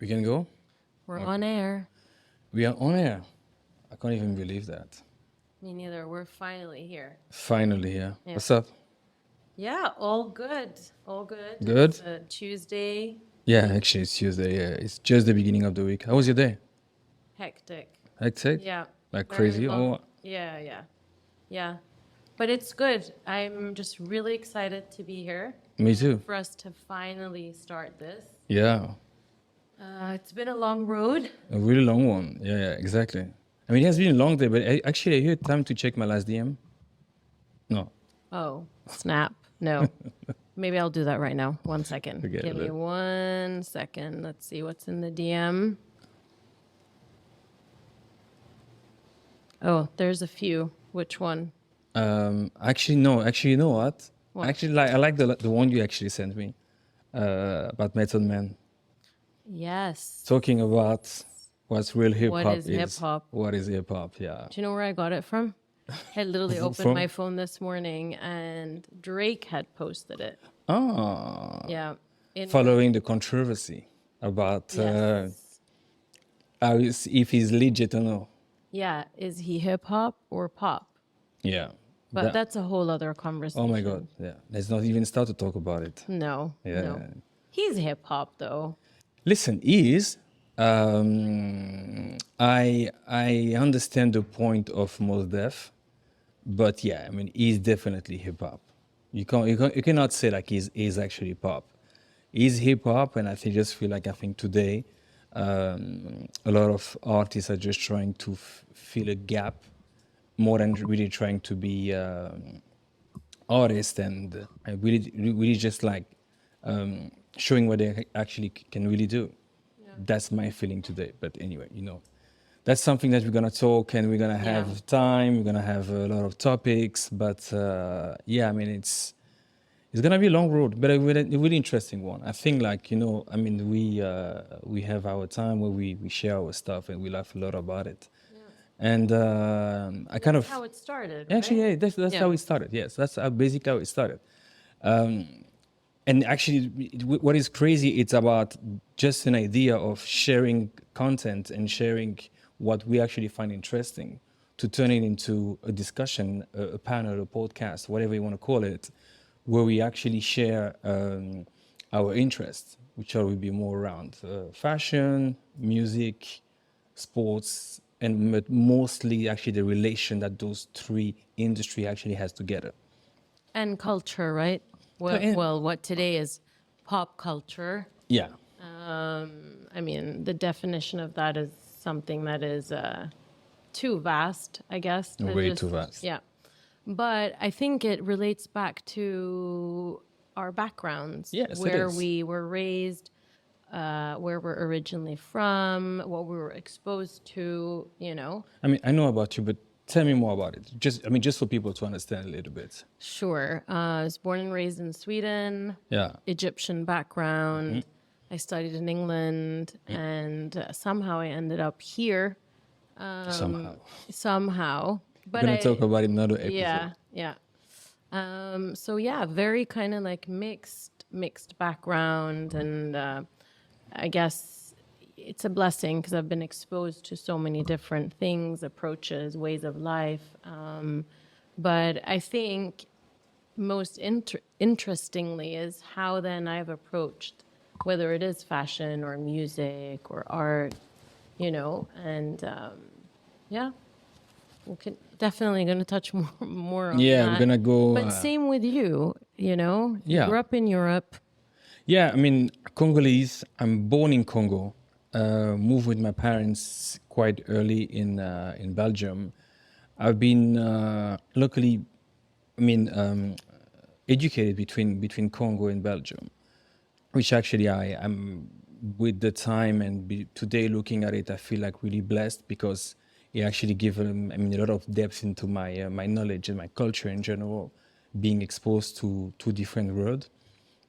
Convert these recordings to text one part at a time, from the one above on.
We can go? We're Okay. on air. We are on air. I can't even believe that. Me neither. We're finally here. Finally, yeah. Yeah. What's up? Yeah, all good. All good. Good? It's a Tuesday. Yeah, actually, it's Tuesday. Yeah, it's just the beginning of the week. How was your day? Hectic. Hectic? Yeah. Like Very crazy? long. Oh, Yeah. But it's good. I'm just really excited to be here. me too. For us to finally start this. Yeah, It's been a long road. a really long one. Yeah, exactly. I mean, it has been a long day, but actually, I had time to check my last DM. No, Oh, snap. No. Maybe I'll do that right now. 1 second. Forget Give me it. 1 second. Let's see what's in the DM. Oh, there's a few. Which one? actually, no. Actually, you know what? What? Actually, I like the one you actually sent me about Method Man. Yes. Talking about what's real hip What hop is hip-hop? What is hip hop? Yeah. Do you know where I got it from? I literally opened From? my phone this morning and Drake had posted it. Ah. Yeah. Following the controversy about Yes. if he's legit or no. Yeah. Is he hip hop or pop? Yeah. But that's a whole other conversation. Oh my God. Yeah. Let's not even start to talk about it. No. Yeah. No. He's hip hop though. Listen, I understand the point of Mos Def, but yeah, I mean, he's definitely hip hop. You cannot say like he's actually pop. He's hip hop, and I just feel like I think today, a lot of artists are just trying to fill a gap more than really trying to be artists and really just like showing what they actually can really do. That's my feeling today. But anyway, that's something that we're gonna talk and we're gonna have time. We're gonna have a lot of topics. But yeah, I mean, it's gonna be a long road, but a really interesting one. I think, like I mean, we have our time where we share our stuff and we laugh a lot about it. And I kind of That's how it started, right? actually, yeah, that's how it started. Yes, that's basically how it started. And actually, what is crazy, it's about just an idea of sharing content and sharing what we actually find interesting to turn it into a discussion, a panel, a podcast, whatever you want to call it, where we actually share our interests, which will be more around fashion, music, sports, and mostly actually the relation that those three industry actually has together. And culture, right? Well, what today is pop culture. Yeah. I mean, the definition of that is something that is too vast, I guess. Way too vast. Yeah. But I think it relates back to our backgrounds, Yes, where it is. we were raised, where we're originally from, what we were exposed to, I mean, I know about you, but tell me more about it. Just for people to understand a little bit. Sure. I was born and raised in Sweden. Yeah. Egyptian background. I studied in England, and somehow I ended up here. Somehow. But We're gonna talk about it in another episode. Yeah. So yeah, very kind of like mixed background, and I guess it's a blessing because I've been exposed to so many different things, approaches, ways of life. But I think most interestingly is how then I've approached whether it is fashion or music or art, and yeah, we can definitely going to touch more on Yeah, that. we're gonna go. But same with you, You Yeah. grew up in Europe. Yeah, I mean, Congolese. I'm born in Congo. Moved with my parents quite early in Belgium. I've been locally, educated between Congo and Belgium, which actually I'm with the time and today looking at it, I feel like really blessed because it actually given a lot of depth into my my knowledge and my culture in general, being exposed to two different worlds.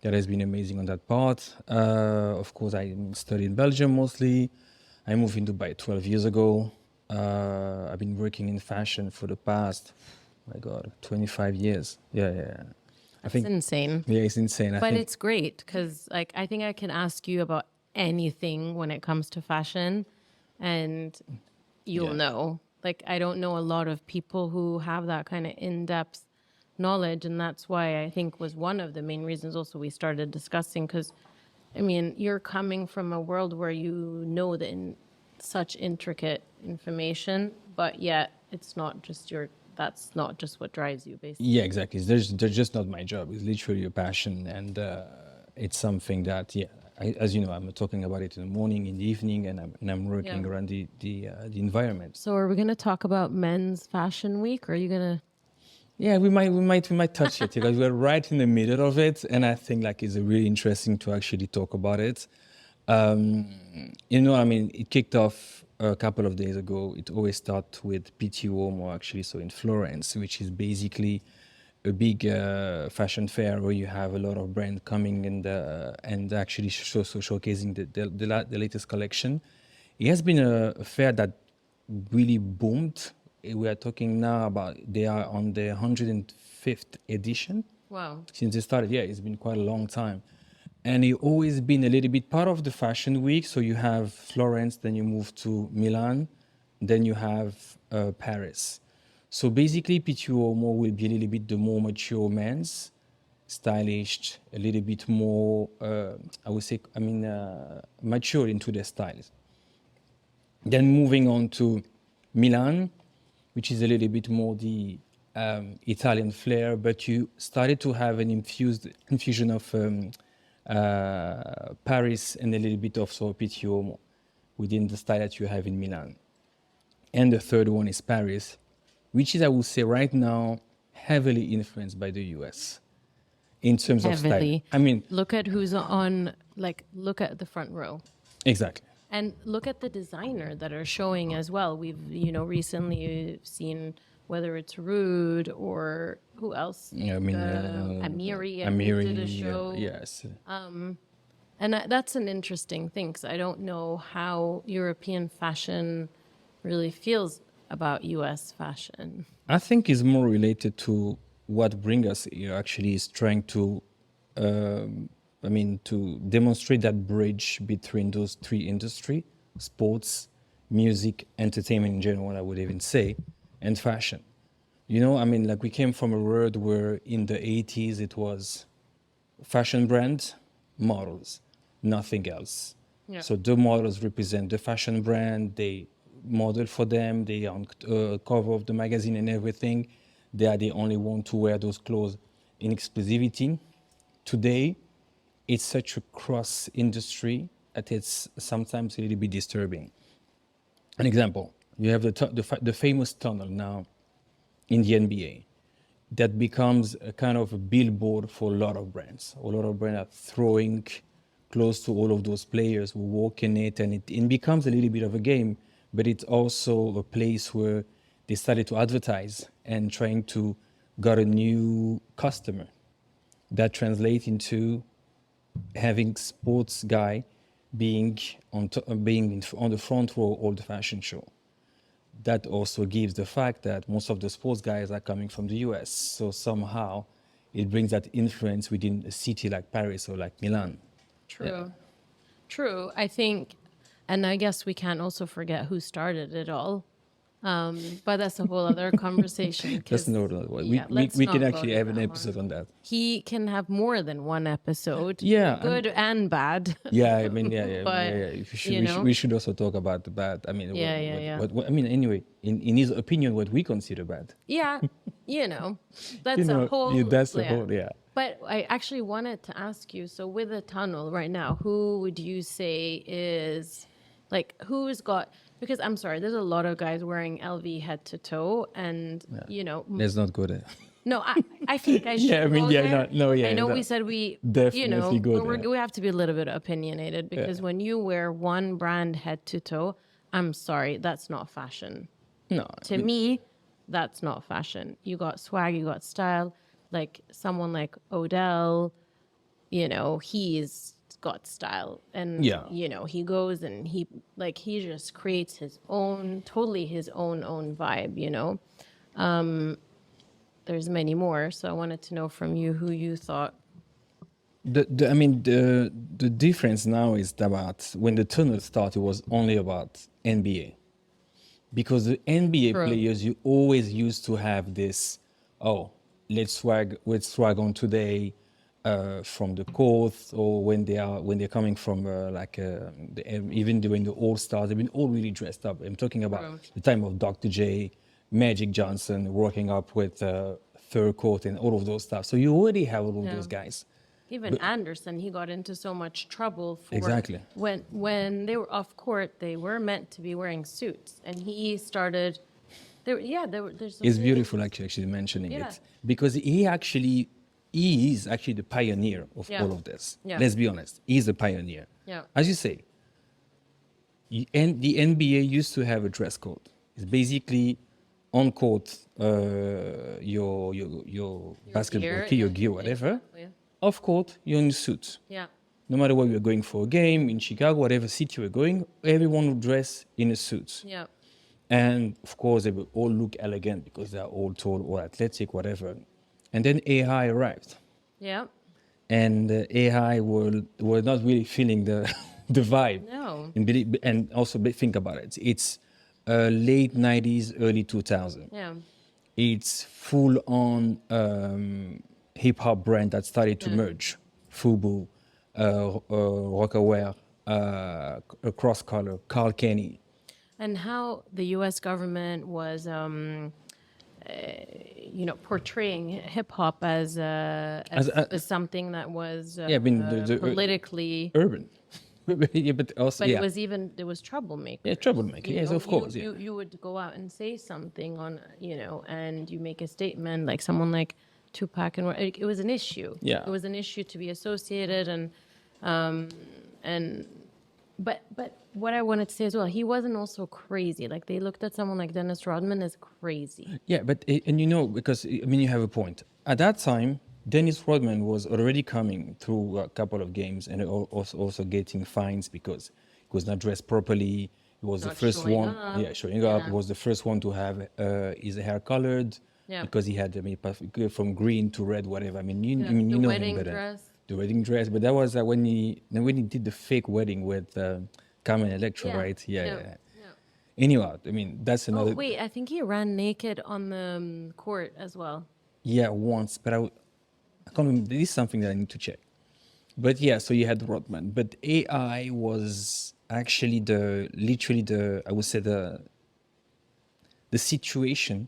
That has been amazing on that part. Of course, I studied in Belgium mostly. I moved in Dubai 12 years ago. I've been working in fashion for the past, my God, 25 years. Yeah. I It's think insane. yeah, it's insane. But it's great because, like, I think I can ask you about anything when it comes to fashion, and you'll Yeah. know. Like, I don't know a lot of people who have that kind of in-depth knowledge, and that's why I think was one of the main reasons also we started discussing, because I mean, you're coming from a world where you know such intricate information, but yet it's not just that's not just what drives you, basically. Yeah, exactly. There's just not my job. It's literally a passion, and it's something that, yeah, as you know, I'm talking about it in the morning, in the evening, and I'm Yeah. working around the environment. So are we going to talk about Men's Fashion Week, or are you going to? Yeah, we might touch it because we're right in the middle of it, and I think like it's really interesting to actually talk about it. I mean, it kicked off a couple of days ago. It always starts with pt1, or actually, so in Florence, which is basically a big fashion fair where you have a lot of brands coming and actually showcasing the latest collection. It has been a fair that really boomed. We are talking now about they are on the 105th edition Wow. since it started. Yeah, it's been quite a long time. And it always been a little bit part of the fashion week. So you have Florence, then you move to Milan, then you have Paris. So basically, P2O will be a little bit the more mature men's, stylish, a little bit more, I would say, mature into their styles. Then moving on to Milan, which is a little bit more the Italian flair, but you started to have an infusion of Paris and a little bit of Pitio within the style that you have in Milan. And the third one is Paris, which is, I would say, right now heavily influenced by the US in terms of style. Heavily. I mean, Look at who's on, like, look at the front row. exactly. And look at the designer that are showing as well. We've, recently seen whether it's Rude or who else? I mean, Amiri, Amiri, did a show. yes. And that's an interesting thing, because I don't know how European fashion really feels about US fashion. I think it's more related to what brings us here. Actually, is trying to, to demonstrate that bridge between those three industries: sports, music, entertainment in general. I would even say, and fashion. Like we came from a world where in the 80s it was fashion brand, models, nothing else. Yeah. So the models represent the fashion brand. They model for them. They are on cover of the magazine and everything. They are the only one to wear those clothes in exclusivity. Today, it's such a cross industry that it's sometimes a little bit disturbing. An example: you have the famous tunnel now in the NBA that becomes a kind of a billboard for a lot of brands. A lot of brands are throwing close to all of those players who walk in it, and it becomes a little bit of a game, but it's also a place where they started to advertise and trying to get a new customer. That translates into having sports guy being on the front row of the fashion show. That also gives the fact that most of the sports guys are coming from the US. So somehow it brings that influence within a city like Paris or like Milan. True. Yeah. True. I think, and I guess we can't also forget who started it all. But that's a whole other conversation. That's 'Cause, not yeah, let's we not can go actually to have an that episode one. on that. He can have more than one episode. Yeah, Good and bad. Yeah, I mean, yeah, But, we should also talk about the bad. I mean, Yeah. I mean, anyway, in his opinion, what we consider bad. Yeah, that's a whole. That's the whole, yeah. But I actually wanted to ask you, so with the tunnel right now, who would you say is, like, who's got, because I'm sorry, there's a lot of guys wearing LV head to toe, and, Let's not go there. no, I think I should Yeah, I mean, go yeah, there. no, yeah, I know no, we said we, definitely go there. we have to be a little bit opinionated, because when you wear one brand head to toe, I'm sorry, that's not fashion. No, To me, that's not fashion. You got swag, you got style. Like someone like Odell, he's got style, and Yeah. he goes and he just creates his own, totally his own vibe. There's many more, so I wanted to know from you who you thought I mean, the difference now is about when the tunnel started, it was only about NBA. Because the NBA True. players, you always used to have this, oh, let's swag on today from the court, or when they're coming from even during the All Stars, they've been all really dressed up. I'm talking about True. the time of Dr. J, Magic Johnson, working up with Third Court and all of those stuff. So you already have all of Yeah. those guys. Even Anderson, he got into so much trouble for Exactly. when they were off court, they were meant to be wearing suits, and he started. There, yeah, there's a It's whole, beautiful actually mentioning yeah, it because he is actually the pioneer of yeah, all of this. yeah, Let's be honest. He's the pioneer. yeah, As you say, and the NBA used to have a dress code. It's basically on court your basketball gear, key, your yeah, gear, whatever. exactly. Off court, you're in a suit. Yeah, No matter where you're going for a game in Chicago, whatever city you're going, everyone will dress in a suit. yeah, And of course, they will all look elegant because they're all tall or athletic, whatever. And then AI arrived, yeah. and AI were not really feeling the the vibe. No, And also think about it. It's late '90s, early 2000. yeah, It's full on hip hop brand that started to yeah. merge. Fubu, Rockaware, Cross Color, Carl Kenny. And how the U.S. government was, portraying hip hop as as something that was Yeah, I mean the politically. urban. Yeah, but also But yeah, it was troublemakers. yeah, troublemaker. Yes, of course. Yeah, You would go out and say something on, and you make a statement like someone like Tupac, and it was an issue. Yeah. It was an issue to be associated, and but what I wanted to say as well, he wasn't also crazy. Like they looked at someone like Dennis Rodman as crazy. yeah, but and because I mean you have a point. At that time, Dennis Rodman was already coming through a couple of games and also getting fines because he was not dressed properly. He was the Not first showing one, up. yeah, showing up. Yeah. He was the first one to have his hair colored Yeah. because he had from green to red, whatever. I mean, Yeah. I mean, The you know wedding him better. dress. The wedding dress, but that was when he did the fake wedding with Carmen Electra, Yeah. right? Yeah, Yeah. yeah. Yeah. Yeah. Anyhow, I mean, that's Oh another. wait, I think he ran naked on the court as well. Yeah, once, but I can't remember. This is something that I need to check. But yeah, so you had Rodman, but AI was actually literally I would say the situation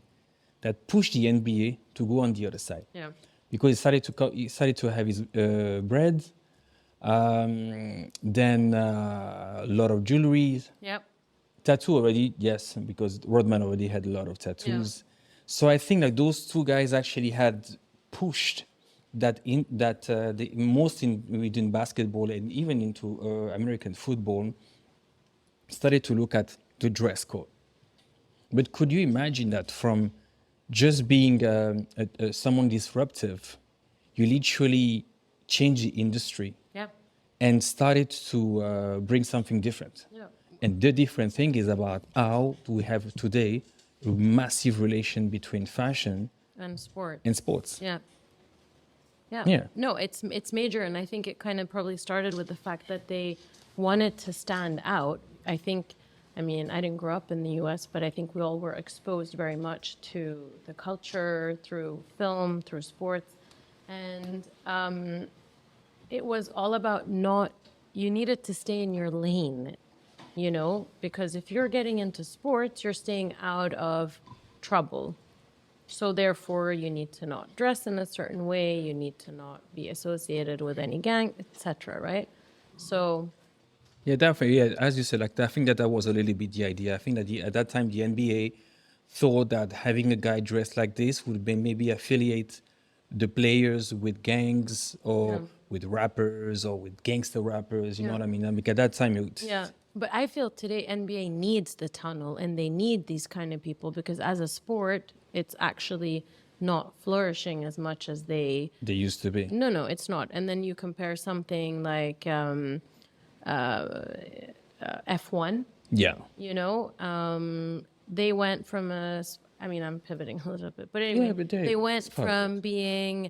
that pushed the NBA to go on the other side Yeah. because he started to have his bread, then a lot of jewelry, Yep. tattoo already, yes, because Rodman already had a lot of tattoos. So I think that those two guys actually had pushed the most within basketball and even into American football started to look at the dress code. But could you imagine that from just being someone disruptive, you literally change the industry Yep. and started to bring something different. Yeah. And the different thing is about how do we have today a massive relation between fashion And sport. and sports. Yeah. Yeah. Yeah. No, it's major, and I think it kind of probably started with the fact that they wanted to stand out. I mean, I didn't grow up in the U.S., but I think we all were exposed very much to the culture through film, through sports, and it was all about you needed to stay in your lane, because if you're getting into sports, you're staying out of trouble. So therefore, you need to not dress in a certain way. You need to not be associated with any gang, etc. Right? So Yeah, definitely. Yeah, as you said, like I think that was a little bit the idea. I think that at that time the NBA thought that having a guy dressed like this would maybe affiliate the players with gangs or with rappers or with gangster rappers. You know what I mean? Like at that time, yeah, but I feel today NBA needs the tunnel, and they need these kind of people because as a sport, it's actually not flourishing as much as they. they used to be. No, it's not. And then you compare something like F1. Yeah. They went from I mean, I'm pivoting a little bit, but anyway, but they went it's part of from being